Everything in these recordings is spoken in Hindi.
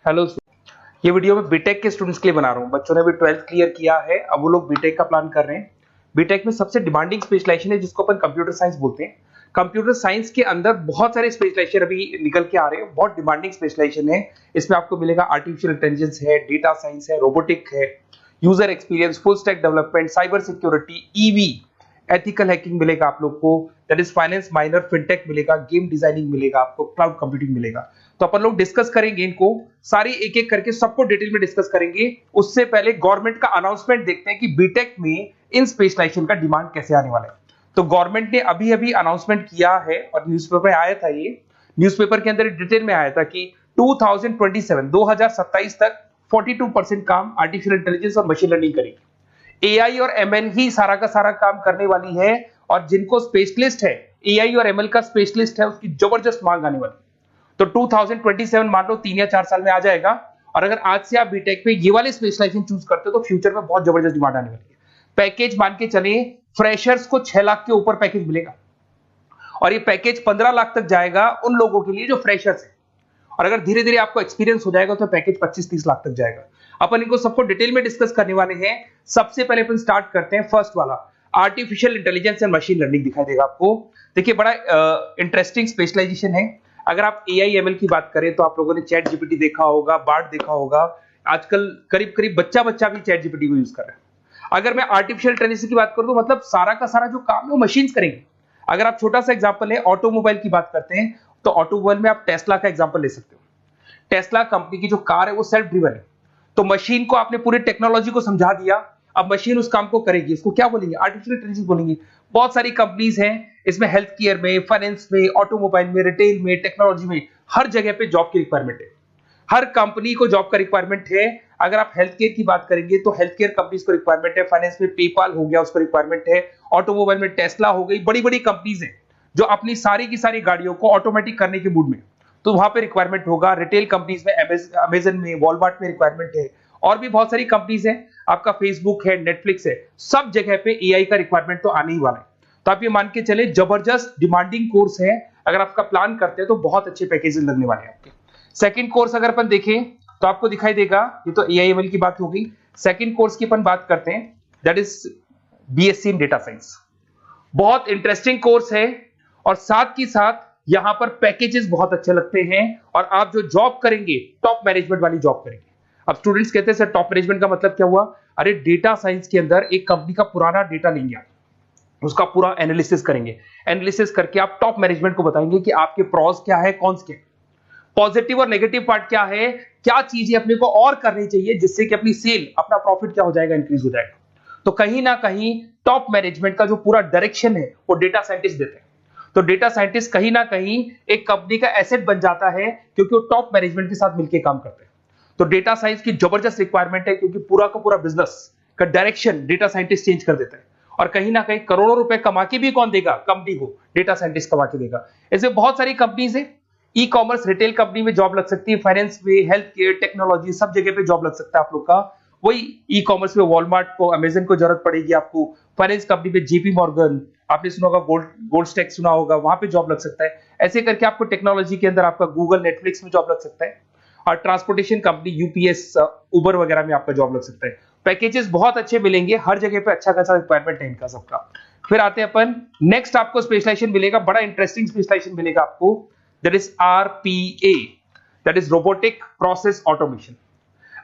हेलो। ये वीडियो मैं बीटेक के स्टूडेंट्स के लिए बना रहा हूँ। बच्चों ने भी 12th क्लियर किया है, अब वो लोग बीटेक का प्लान कर रहे हैं। बीटेक में सबसे डिमांडिंग स्पेशलाइजेशन है जिसको अपन कंप्यूटर साइंस बोलते हैं। कंप्यूटर साइंस के अंदर बहुत सारे स्पेशलाइजेशन अभी निकल के आ रहे हैं, बहुत डिमांडिंग स्पेशलाइजेशन है। इसमें आपको मिलेगा आर्टिफिशियल इंटेलिजेंस है, डेटा साइंस है, रोबोटिक है, user experience, full stack development, cyber security, EV, ethical hacking मिलेगा आप लोग को, that is finance minor, fintech मिलेगा, गेम डिजाइनिंग मिलेगा, आपको क्लाउड कंप्यूटिंग मिलेगा। तो अपन लोग डिस्कस करेंगे इनको सारी एक एक करके, सबको डिटेल में डिस्कस करेंगे। उससे पहले गवर्नमेंट का अनाउंसमेंट देखते हैं कि बीटेक में इन स्पेशलाइजेशन का डिमांड कैसे आने वाला है। तो गवर्नमेंट ने अभी अभी अनाउंसमेंट किया है और न्यूज़पेपर में आया था, ये न्यूज़पेपर के अंदर डिटेल में आया था कि 2027 तक 42% काम आर्टिफिशियल इंटेलिजेंस और मशीन लर्निंग करेगी। एआई और एमएल ही सारा का सारा काम करने वाली है, और जिनको स्पेशलिस्ट है, एआई और एमएल का स्पेशलिस्ट है, उसकी जबरदस्त मांग आने वाली है। तो 2027 मान लो 3 या 4 साल में आ जाएगा। और अगर आज से आप बीटेक पे ये वाले स्पेशलाइजेशन चूज करते हो तो फ्यूचर में बहुत जबरदस्त डिमांड आने वाली है। पैकेज मान के चले, फ्रेशर्स को 6 लाख के ऊपर पैकेज मिलेगा, और ये पैकेज 15 लाख तक जाएगा उन लोगों के लिए जो फ्रेशर्स है। और अगर धीरे धीरे आपको एक्सपीरियंस हो जाएगा तो पैकेज 25-30 लाख तक जाएगा। अपन इनको सबको डिटेल में डिस्कस करने वाले हैं। सबसे पहले अपन स्टार्ट करते हैं फर्स्ट वाला, artificial intelligence and machine learning दिखाई देगा आपको। देखिए बड़ा इंटरेस्टिंग स्पेशलाइजेशन है। अगर आप एआई एमएल की बात करें तो आप लोगों ने चैट जीपीटी देखा होगा, बार्ड देखा होगा। आजकल करीब करीब बच्चा भी चैट जीपीटी को यूज कर रहा है। अगर मैं आर्टिफिशियल इंटेलिजेंस की बात करूं तो मतलब सारा का सारा जो काम है वो मशीन्स करेंगे। अगर आप छोटा सा एग्जांपल है, ऑटोमोबाइल की बात करते हैं तो ऑटोमोबाइल में आप टेस्ला का एग्जांपल ले सकते हो। टेस्ला कंपनी की जो कार है वो सेल्फ ड्रिवन है। तो मशीन को आपने पूरी टेक्नोलॉजी को समझा दिया, अब मशीन उस काम को करेगी। इसको क्या बोलेंगे? आर्टिफिशियल इंटेलिजेंस बोलेंगे। बहुत सारी कंपनीज हैं इसमें, हेल्थ केयर में, फाइनेंस में, ऑटोमोबाइल में, रिटेल में, टेक्नोलॉजी में, हर जगह पे जॉब की रिक्वायरमेंट है। हर कंपनी को जॉब का रिक्वायरमेंट है। अगर आप हेल्थ केयर की बात करेंगे तो हेल्थ केयर कंपनीज को रिक्वायरमेंट है, फाइनेंस में पेपाल हो गया उसको रिक्वायरमेंट है, ऑटोमोबाइल में टेस्ला हो गई, बड़ी बड़ी कंपनीज हैं जो अपनी सारी की सारी गाड़ियों को ऑटोमेटिक करने के मूड में, तो वहां पे रिक्वायरमेंट होगा। रिटेल कंपनीज में अमेजन में, वॉलमार्ट में रिक्वायरमेंट है, और भी बहुत सारी कंपनीज हैं, आपका फेसबुक है, नेटफ्लिक्स है, सब जगह पे एआई का रिक्वायरमेंट तो आने ही वाला है। तो आप ये मान के चले जबरदस्त डिमांडिंग कोर्स है। अगर आपका प्लान करते हैं तो बहुत अच्छे पैकेजेस लगने वाले हैं आपके। सेकंड कोर्स अगर अपन देखें तो आपको दिखाई देगा, ये तो एआई एमएल की बात हो गई। सेकंड कोर्स की अपन बात करते हैं, that is BSc in data science. बहुत इंटरेस्टिंग कोर्स है, और साथ ही साथ यहां पर पैकेजेस बहुत अच्छे लगते हैं, और आप जो जॉब करेंगे टॉप मैनेजमेंट वाली जॉब करेंगे। अब स्टूडेंट्स कहते हैं सर टॉप मैनेजमेंट का मतलब क्या हुआ? अरे डेटा साइंस के अंदर एक कंपनी का पुराना डेटा लेंगे आप, उसका पूरा एनालिसिस करेंगे, एनालिसिस करके आप टॉप मैनेजमेंट को बताएंगे कि आपके प्रॉस क्या है, कॉन्स क्या है, पॉजिटिव और नेगेटिव पार्ट क्या है, क्या चीजें अपने को और करनी चाहिए जिससे कि अपनी सेल, अपना प्रॉफिट क्या हो जाएगा, इंक्रीज हो जाएगा। तो कहीं ना कहीं टॉप मैनेजमेंट का जो पूरा डायरेक्शन है वो डेटा साइंटिस्ट देते हैं। तो डेटा साइंटिस्ट कहीं ना कहीं एक कंपनी का एसेट बन जाता है, क्योंकि वो टॉप मैनेजमेंट के साथ मिलकर काम करते हैं। तो डेटा साइंस की जबरदस्त रिक्वायरमेंट है, क्योंकि पूरा का पूरा बिजनेस का डायरेक्शन डेटा साइंटिस्ट चेंज कर देता है। और कहीं ना कहीं करोड़ों रुपए कमा के भी कौन देगा? कंपनी को डेटा साइंटिस्ट कमा के देगा। ऐसे बहुत सारी कंपनीज है, ई कॉमर्स, रिटेल कंपनी में जॉब लग सकती है, फाइनेंस में, हेल्थ केयर, टेक्नोलॉजी, सब जगह पे जॉब लग सकता है आप लोग का। वही ई कॉमर्स में वॉलमार्ट को, अमेजन को जरूरत पड़ेगी आपको। फाइनेंस कंपनी में जेपी मॉर्गन, आपने सुना होगा, गोल्ड स्टैक सुना होगा, वहां पे जॉब लग सकता है। ऐसे करके आपको टेक्नोलॉजी के अंदर आपका गूगल, नेटफ्लिक्स में जॉब लग सकता है। और ट्रांसपोर्टेशन कंपनी, यूपीएस, उबर वगैरह में आपका जॉब लग सकता है। पैकेजेस बहुत अच्छे मिलेंगे, हर जगह पे अच्छा खासा रिक्वायरमेंट है इनका सबका। फिर आते हैं अपन नेक्स्ट, आपको स्पेशलाइजेशन मिलेगा, बड़ा इंटरेस्टिंग स्पेशलाइजेशन मिलेगा आपको, that is RPA, that is robotic process automation.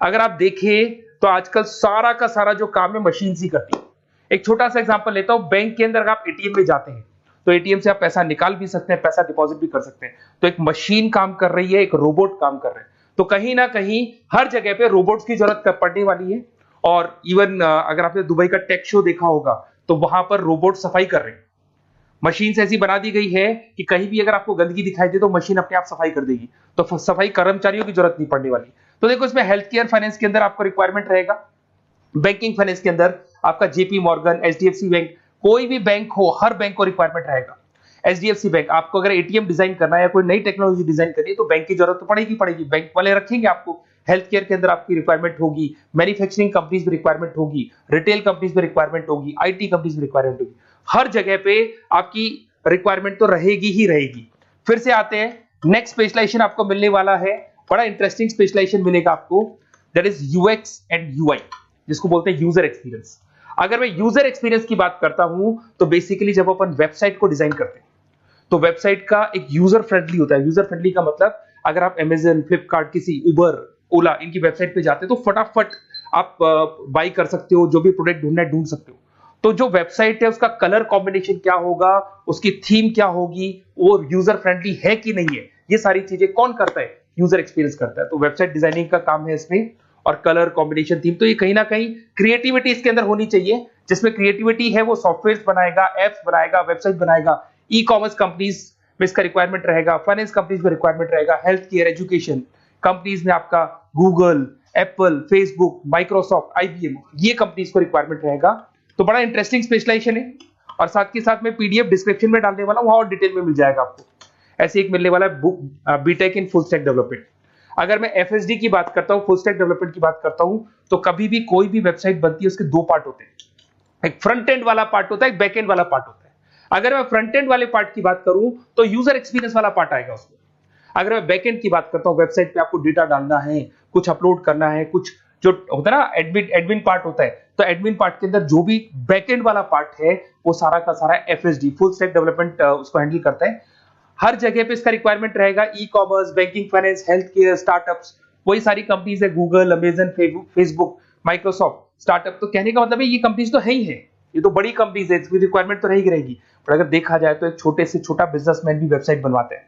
अगर आप देखें तो आजकल सारा का सारा जो काम है मशीन ही करती है। एक छोटा सा एग्जांपल लेता हूं, बैंक के अंदर अगर आप एटीएम में जाते हैं तो एटीएम से आप पैसा निकाल भी सकते हैं, पैसा डिपॉजिट भी कर सकते हैं। तो एक मशीन काम कर रही है, एक रोबोट काम कर रहे हैं। तो कहीं ना कहीं हर जगह पे रोबोट्स की जरूरत पड़ने वाली है। और इवन अगर आपने दुबई का टेक शो देखा होगा तो वहां पर रोबोट सफाई कर रहे हैं। मशीन ऐसी बना दी गई है कि कहीं भी अगर आपको गंदगी दिखाई दे तो मशीन अपने आप सफाई कर देगी। तो सफाई कर्मचारियों की जरूरत नहीं पड़ने वाली। तो देखो इसमें हेल्थ केयर, फाइनेंस के अंदर आपको रिक्वायरमेंट रहेगा, बैंकिंग फाइनेंस के अंदर आपका जेपी मॉर्गन, एचडीएफसी बैंक, कोई भी बैंक हो, हर बैंक को रिक्वायरमेंट रहेगा। एचडीएफसी बैंक, आपको अगर एटीएम डिजाइन करना है या कोई नई टेक्नोलॉजी डिजाइन करनी है तो बैंक की जरूरत तो पड़ेगी, बैंक वाले रखेंगे आपको। हेल्थ केयर के अंदर आपकी रिक्वायरमेंट होगी, मैन्युफैक्चरिंग कंपनीज में रिक्वायरमेंट होगी, रिटेल कंपनीज में रिक्वायरमेंट होगी, आईटी कंपनीज में रिक्वायरमेंट होगी। हर जगह पे आपकी रिक्वायरमेंट तो रहेगी ही रहेगी। फिर से आते हैं, नेक्स्ट स्पेशलाइजेशन आपको मिलने वाला है बड़ा इंटरेस्टिंग स्पेशलाइजेशन मिलेगा आपको, that is UX and UI, जिसको बोलते हैं यूजर एक्सपीरियंस। अगर मैं यूजर एक्सपीरियंस की बात करता हूं तो बेसिकली जब अपन वेबसाइट को डिजाइन करते हैं तो वेबसाइट का एक यूजर फ्रेंडली होता है। यूजर फ्रेंडली का मतलब अगर आप अमेजन, फ्लिपकार्ट, किसी उबर, ओला इनकी वेबसाइट पे जाते हैं तो फटाफट आप बाई कर सकते हो, जो भी प्रोडक्ट ढूंढना है ढूंढ सकते हो। तो जो वेबसाइट है उसका कलर कॉम्बिनेशन क्या होगा, उसकी थीम क्या होगी, वो यूजर फ्रेंडली है कि नहीं है, ये सारी चीजें कौन करता है, यूजर एक्सपीरियंस करता है। तो वेबसाइट डिजाइनिंग का काम है इसमें, और कलर कॉम्बिनेशन, थीम, तो ये कहीं ना कहीं क्रिएटिविटी इसके अंदर होनी चाहिए। जिसमें क्रिएटिविटी है वो सॉफ्टवेयर बनाएगा, एप्स बनाएगा, वेबसाइट बनाएगा। ई कॉमर्स कंपनीज में इसका रिक्वायरमेंट रहेगा, फाइनेंस कंपनीज में रिक्वायरमेंट रहेगा, हेल्थ केयर, एजुकेशन कंपनीज में आपका Google, Apple, Facebook, Microsoft, IBM, ये कंपनीज को रिक्वायरमेंट रहेगा। तो बड़ा इंटरेस्टिंग स्पेशलाइजेशन है, और साथ के साथ में पीडीएफ डिस्क्रिप्शन में डालने वाला हूं, वहां और डिटेल में मिल जाएगा आपको। ऐसे एक मिलने वाला है book, BTech in full stack development. अगर मैं एफएसडी की बात करता हूं, फुल स्टैक डेवलपमेंट की बात करता हूं, तो कभी भी कोई भी वेबसाइट बनती है उसके दो पार्ट होते हैं, एक फ्रंट एंड वाला पार्ट होता है, एक बैक एंड वाला पार्ट होता है। अगर मैं फ्रंट एंड वाले पार्ट की बात करूं तो यूजर एक्सपीरियंस वाला पार्ट आएगा उसमें। अगर मैं बैक एंड की बात करता हूं, वेबसाइट पे आपको डेटा डालना है, कुछ अपलोड करना है, कुछ जो होता है ना एडमिन पार्ट होता है, तो एडमिन पार्ट के अंदर जो भी बैक एंड वाला पार्ट है वो सारा का सारा एफएसडी, फुल स्टैक डेवलपमेंट, उसको हैंडल करता है। हर जगह पे इसका रिक्वायरमेंट रहेगा। E commerce, banking, finance, health care, startups, वही सारी कंपनीज है, Google, Amazon, Facebook, Microsoft, startup. तो कहने का मतलब है ये कंपनीज तो है ही है, ये तो बड़ी कंपनीज है, इसकी रिक्वायरमेंट तो रहेगी रहेगी। पर अगर देखा जाए तो एक छोटे से छोटा बिजनेसमैन भी वेबसाइट बनवाते हैं।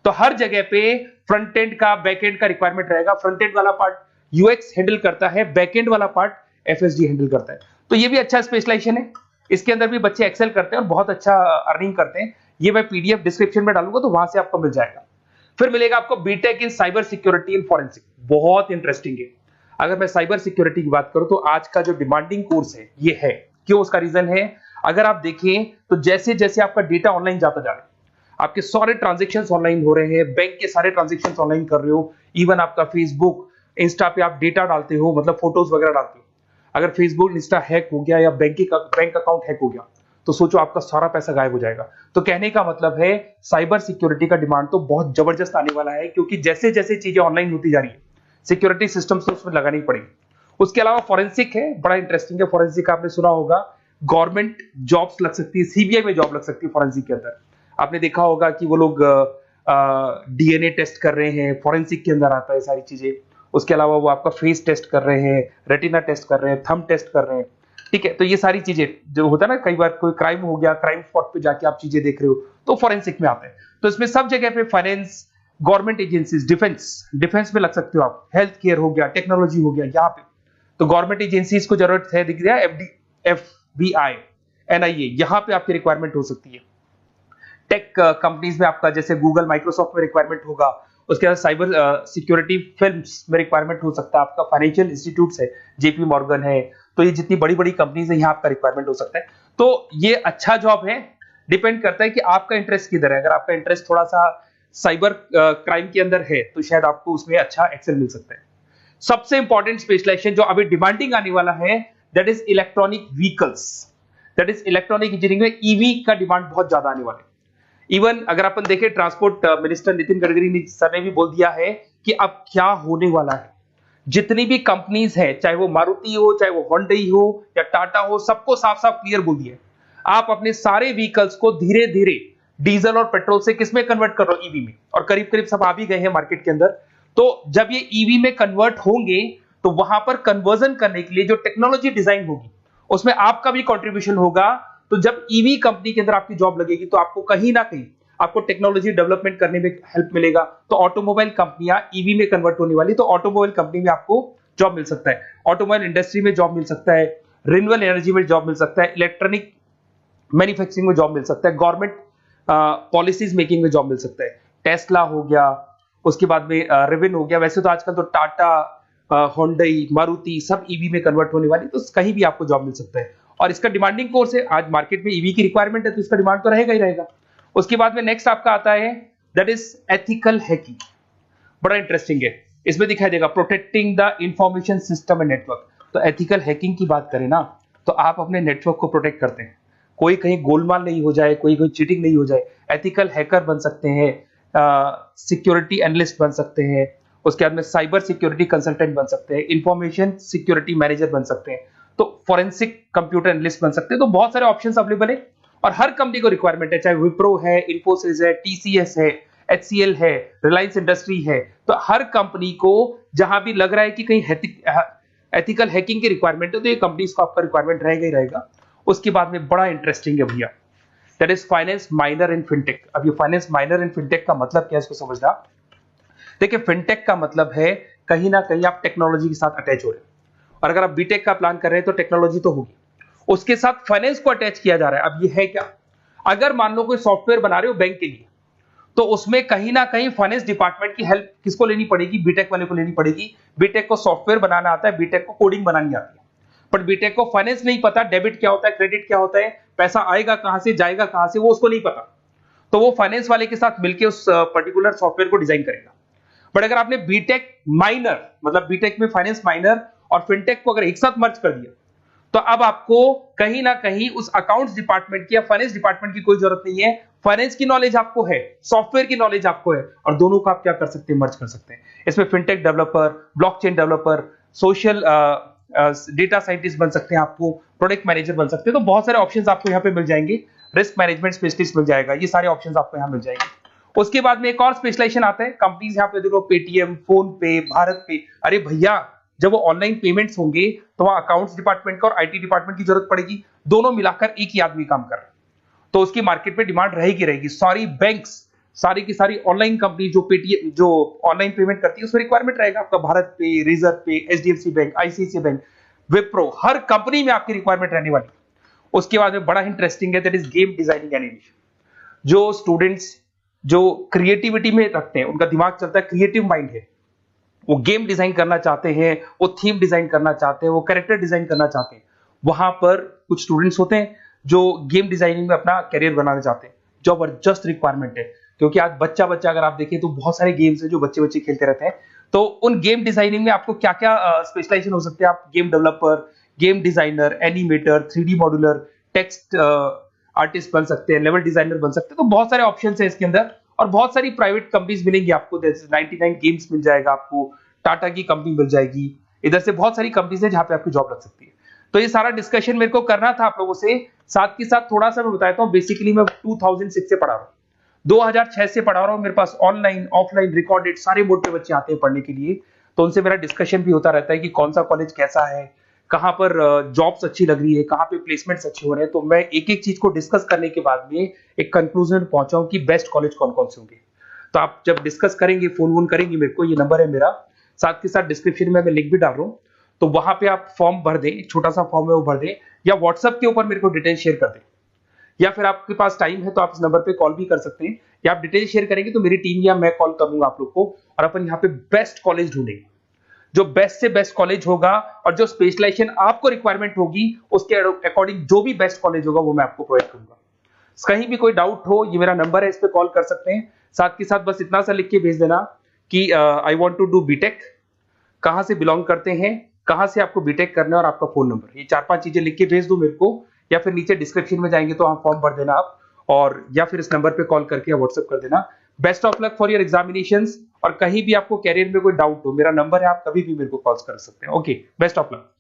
तो हर जगह पे फ्रंट एंड का, बैक एंड का रिक्वायरमेंट रहेगा। फ्रंट एंड वाला पार्ट यूएक्स हैंडल करता है, बैक एंड वाला पार्ट एफएसडी हैंडल करता है। तो ये भी अच्छा स्पेशलाइजेशन है, इसके अंदर भी बच्चे एक्सेल करते हैं और बहुत अच्छा अर्निंग करते हैं। ये मैं पीडीएफ डिस्क्रिप्शन में डालूंगा तो वहां से आपको मिल जाएगा। फिर मिलेगा आपको BTech in cyber security and forensic, बहुत इंटरेस्टिंग है। अगर मैं साइबर सिक्योरिटी की बात करूं तो आज का जो डिमांडिंग कोर्स है ये है। क्यों? उसका रीजन है, अगर आप देखें तो जैसे जैसे आपका डेटा ऑनलाइन जाता जा रहा है, आपके सारे ट्रांजेक्शंस ऑनलाइन हो रहे हैं, बैंक के सारे ट्रांजेक्शंस ऑनलाइन कर रहे हो, इवन आपका फेसबुक, इंस्टा पे आप डेटा डालते हो, मतलब फोटोज वगैरह डालते हो। अगर फेसबुक, इंस्टा हैक हो गया या बैंक अकाउंट हैक हो गया तो सोचो आपका सारा पैसा गायब हो जाएगा। तो कहने का मतलब है साइबर सिक्योरिटी का डिमांड तो बहुत जबरदस्त आने वाला है, क्योंकि जैसे जैसे चीजें ऑनलाइन होती जा रही है सिक्योरिटी सिस्टम्स तो उसमें लगानी पड़ेगी। उसके अलावा फॉरेंसिक है, बड़ा इंटरेस्टिंग है। फॉरेंसिक आपने सुना होगा, गवर्नमेंट जॉब्स लग सकती है, सीबीआई में जॉब लग सकती है फॉरेंसिक के अंदर। आपने देखा होगा कि वो लोग डीएनए टेस्ट कर रहे हैं, फॉरेंसिक के अंदर आता है सारी चीजें। उसके अलावा वो आपका फेस टेस्ट कर रहे हैं, रेटिना टेस्ट कर रहे हैं, थंब टेस्ट कर रहे हैं, ठीक है। तो ये सारी चीजें जो होता है ना, कई बार कोई क्राइम हो गया, क्राइम स्पॉट पे जाके आप चीजें देख रहे हो तो फॉरेंसिक में आते हैं। तो इसमें सब जगह पे फाइनेंस, गवर्नमेंट एजेंसीज, डिफेंस में लग सकते हो आप, हेल्थ केयर हो गया, टेक्नोलॉजी हो गया, यहाँ पे तो गवर्नमेंट एजेंसीज को जरूरत है, दिख गया एफबीआई, एनआईए, यहाँ पे आपकी रिक्वायरमेंट हो सकती है। टेक कंपनीज में आपका जैसे गूगल, माइक्रोसॉफ्ट में रिक्वायरमेंट होगा। उसके बाद साइबर सिक्योरिटी फिल्म्स में रिक्वायरमेंट हो सकता है आपका, फाइनेंशियल इंस्टीट्यूट्स है, जेपी मॉर्गन है, तो ये जितनी बड़ी बड़ी कंपनीज है यहाँ आपका रिक्वायरमेंट हो सकता है। तो ये अच्छा जॉब है, डिपेंड करता है कि आपका इंटरेस्ट किधर है। अगर आपका इंटरेस्ट थोड़ा सा साइबर क्राइम के अंदर है तो शायद आपको उसमें अच्छा एक्सेल मिल सकता है। सबसे इंपॉर्टेंट स्पेशलाइजेशन जो अभी डिमांडिंग आने वाला है, that is electronic vehicles, that is electronic engineering में ईवी का डिमांड बहुत ज्यादा आने वाला है। इवन अगर अपन देखें, transport minister Nitin Gadkari sir ने भी बोल दिया है कि अब क्या होने वाला है, जितनी भी कंपनीज है, चाहे वो मारुति हो, चाहे वो होंडई हो या टाटा हो, सबको साफ साफ क्लियर बोल दिया, आप अपने सारे व्हीकल्स को धीरे धीरे डीजल और पेट्रोल से किसमें कन्वर्ट कर रहे हो, ईवी में। और करीब करीब सब आ भी गए हैं मार्केट के अंदर। तो जब ये ईवी में कन्वर्ट होंगे तो वहां पर कन्वर्जन करने के लिए जो टेक्नोलॉजी डिजाइन होगी उसमें आपका भी कंट्रीब्यूशन होगा। तो जब ईवी कंपनी के अंदर आपकी जॉब लगेगी तो आपको कहीं ना कहीं आपको टेक्नोलॉजी डेवलपमेंट करने में हेल्प मिलेगा। तो ऑटोमोबाइल कंपनियां ईवी में कन्वर्ट होने वाली, तो ऑटोमोबाइल कंपनी में आपको जॉब मिल सकता है, ऑटोमोबाइल इंडस्ट्री में जॉब मिल सकता है, रिन्यूएबल एनर्जी में जॉब मिल सकता है, इलेक्ट्रॉनिक मैन्युफैक्चरिंग में जॉब मिल सकता है, गवर्नमेंट पॉलिसीज मेकिंग में जॉब मिल सकता है। टेस्ला हो गया, उसके बाद में रिविन हो गया। वैसे तो आजकल तो टाटा, होंडई, मारुति सब ईवी में कन्वर्ट होने वाली, तो कहीं भी आपको जॉब मिल सकता है। और इसका डिमांडिंग कोर्स है, आज मार्केट में ईवी की रिक्वायरमेंट है तो इसका डिमांड तो रहेगा ही रहेगा। उसके बाद में नेक्स्ट आपका आता है दैट इज एथिकल हैकिंग, बड़ा इंटरेस्टिंग है। इसमें दिखाई देगा protecting the information system and network. तो एथिकल हैकिंग की बात करें ना, तो आप अपने नेटवर्क को प्रोटेक्ट करते हैं, कोई कहीं गोलमाल नहीं हो जाए, कोई चीटिंग नहीं हो जाए। एथिकल हैकर बन सकते हैं, सिक्योरिटी एनालिस्ट बन सकते हैं, उसके बाद में साइबर सिक्योरिटी कंसल्टेंट बन सकते हैं, इंफॉर्मेशन सिक्योरिटी मैनेजर बन सकते हैं, तो फॉरेंसिक कंप्यूटर एनालिस्ट बन सकते हैं। तो बहुत सारे ऑप्शंस अवेलेबल है और हर कंपनी को रिक्वायरमेंट है, चाहे विप्रो है, इन्फोसिस है, टीसीएस है, एचसीएल है, रिलायंस इंडस्ट्री है। तो हर कंपनी को जहां भी लग रहा है कि कहीं एथिकल हैकिंग की रिक्वायरमेंट है तो ये कंपनीज को आपका रिक्वायरमेंट रहेगा ही रहेगा। उसके बाद में बड़ा इंटरेस्टिंग है भैया, that is finance minor in fintech. अब ये फाइनेंस माइनर इन फिनटेक का मतलब क्या है इसको समझना। देखिए फिनटेक का मतलब है कहीं ना कहीं आप टेक्नोलॉजी के साथ अटैच हो रहे हैं, और अगर आप बीटेक का प्लान कर रहे हैं तो टेक्नोलॉजी तो होगी, उसके साथ फाइनेंस को अटैच किया जा रहा है। अब ये है क्या, अगर मान लो कोई सॉफ्टवेयर बना रहे हो बैंक के लिए, तो उसमें कहीं ना कहीं फाइनेंस डिपार्टमेंट की हेल्प किसको लेनी पड़ेगी, बीटेक वाले को लेनी पड़ेगी। बीटेक को सॉफ्टवेयर बनाना आता है, बीटेक को कोडिंग बनानी आती है, बट बीटेक को फाइनेंस नहीं पता, डेबिट क्या होता है, क्रेडिट क्या होता है, पैसा आएगा कहां से जाएगा कहां से, वो उसको नहीं पता। तो वो फाइनेंस वाले के साथ मिलकर उस पर्टिकुलर सॉफ्टवेयर को डिजाइन करेगा। बट अगर आपने बीटेक माइनर मतलब बीटेक में फाइनेंस माइनर और फिनटेक को अगर एक साथ मर्ज कर दिया, तो अब आपको कहीं ना कहीं उस अकाउंट्स डिपार्टमेंट की या फाइनेंस डिपार्टमेंट की कोई जरूरत नहीं है। फाइनेंस की नॉलेज आपको है, सॉफ्टवेयर की नॉलेज आपको है, और दोनों को आप क्या कर सकते हैं, मर्ज कर सकते हैं। इसमें fintech developer, blockchain developer, social data scientist बन सकते हैं, आपको प्रोडक्ट मैनेजर बन सकते हैं। तो बहुत सारे ऑप्शंस आपको यहाँ पे मिल जाएंगे, रिस्क मैनेजमेंट स्पेशलिस्ट मिल जाएगा, ये सारे ऑप्शंस आपको यहाँ मिल जाएंगे। उसके बाद में एक और स्पेशलाइजेशन आता है, कंपनीज यहाँ पे देखो पेटीएम, फोन पे, भारत पे। अरे भैया जब वो ऑनलाइन पेमेंट्स होंगे तो वहां अकाउंट्स डिपार्टमेंट का और आईटी डिपार्टमेंट की जरूरत पड़ेगी, दोनों मिलाकर एक ही आदमी काम कर रहा है, तो उसकी मार्केट में डिमांड रहेगी रहेगी। सारी बैंक्स, सारी की सारी ऑनलाइन कंपनी जो पेटीएम जो ऑनलाइन पेमेंट करती है उसमें रिक्वायरमेंट रहेगा आपका, भारत पे, Razorpay, HDFC bank, ICICI bank, Wipro, हर कंपनी में आपकी रिक्वायरमेंट रहने वाली। उसके बाद में बड़ा इंटरेस्टिंग है, that is game designing animation. जो स्टूडेंट्स जो क्रिएटिविटी में रखते हैं, उनका दिमाग चलता है, क्रिएटिव माइंड है, वो गेम डिजाइन करना चाहते हैं, वो थीम डिजाइन करना चाहते हैं, वो कैरेक्टर डिजाइन करना चाहते हैं, वहां पर कुछ स्टूडेंट्स होते हैं जो गेम डिजाइनिंग में अपना करियर बनाना चाहते हैं। जबरदस्त रिक्वायरमेंट है, क्योंकि आज बच्चा बच्चा अगर आप देखें तो बहुत सारे गेम्स हैं जो बच्चे बच्चे खेलते रहते हैं। तो उन गेम डिजाइनिंग में आपको क्या क्या स्पेशलाइजेशन हो सकते हैं, आप game developer, game designer, animator, 3D modular, text artist बन सकते हैं, लेवल डिजाइनर बन सकते हैं। तो बहुत सारे ऑप्शंस हैं इसके अंदर, और बहुत सारी प्राइवेट कंपनीज मिलेंगी आपको, जैसे 99 गेम्स मिल जाएगा आपको, टाटा की कंपनी मिल जाएगी, इधर से बहुत सारी कंपनीज है जहां पे आपकी जॉब लग सकती है। तो ये सारा डिस्कशन मेरे को करना था आप लोगों से, साथ के साथ थोड़ा सा मैं बताता हूँ। बेसिकली मैं 2006 से पढ़ा रहा हूँ, 2006 से पढ़ा रहा हूँ। मेरे पास ऑनलाइन ऑफलाइन रिकॉर्डेड सारे मोड पे बच्चे आते हैं पढ़ने के लिए, तो उनसे मेरा डिस्कशन भी होता रहता है कि कौन सा कॉलेज कैसा है, कहाँ पर जॉब्स अच्छी लग रही है, कहाँ पे प्लेसमेंट्स अच्छे हो रहे हैं। तो मैं एक एक चीज को डिस्कस करने के बाद में एक कंक्लूजन पहुंचा हूं कि बेस्ट कॉलेज कौन कौन से होंगे। तो आप जब डिस्कस करेंगे, फोन वोन करेंगे मेरे को, ये नंबर है मेरा, साथ के साथ डिस्क्रिप्शन में मैं लिंक भी डाल रहा हूँ, तो वहां पे आप फॉर्म भर दें, एक छोटा सा फॉर्म है वो भर दें, या व्हाट्सएप के ऊपर मेरे को डिटेल शेयर कर दें, या फिर आपके पास टाइम है तो आप इस नंबर पे कॉल भी कर सकते हैं, या आप डिटेल शेयर करेंगे तो मेरी टीम या मैं कॉल करूंगा आप लोग को, और अपन यहाँ पे बेस्ट कॉलेज ढूंढेंगे। जो बेस्ट से बेस्ट कॉलेज होगा और जो स्पेशलाइजेशन आपको रिक्वायरमेंट होगी उसके अकॉर्डिंग जो भी बेस्ट कॉलेज होगा वो मैं आपको प्रोवाइड करूंगा। कहीं भी कोई डाउट हो, ये मेरा नंबर है, इस पे कॉल कर सकते हैं। साथ के साथ बस इतना सा लिख के भेज देना कि I want to do BTech, कहां से बिलोंग करते हैं, कहां से आपको बीटेक करना है, और आपका फोन नंबर, ये 4-5 चीजें लिख के भेज दो मेरे को, या फिर नीचे डिस्क्रिप्शन में जाएंगे तो आप फॉर्म भर देना आप, और या फिर इस नंबर पे कॉल करके या व्हाट्सएप कर देना। Best of luck for your examinations, और कहीं भी आपको कैरियर में कोई डाउट हो, मेरा नंबर है, आप कभी भी मेरे को कॉल कर सकते हैं। Okay, best of luck.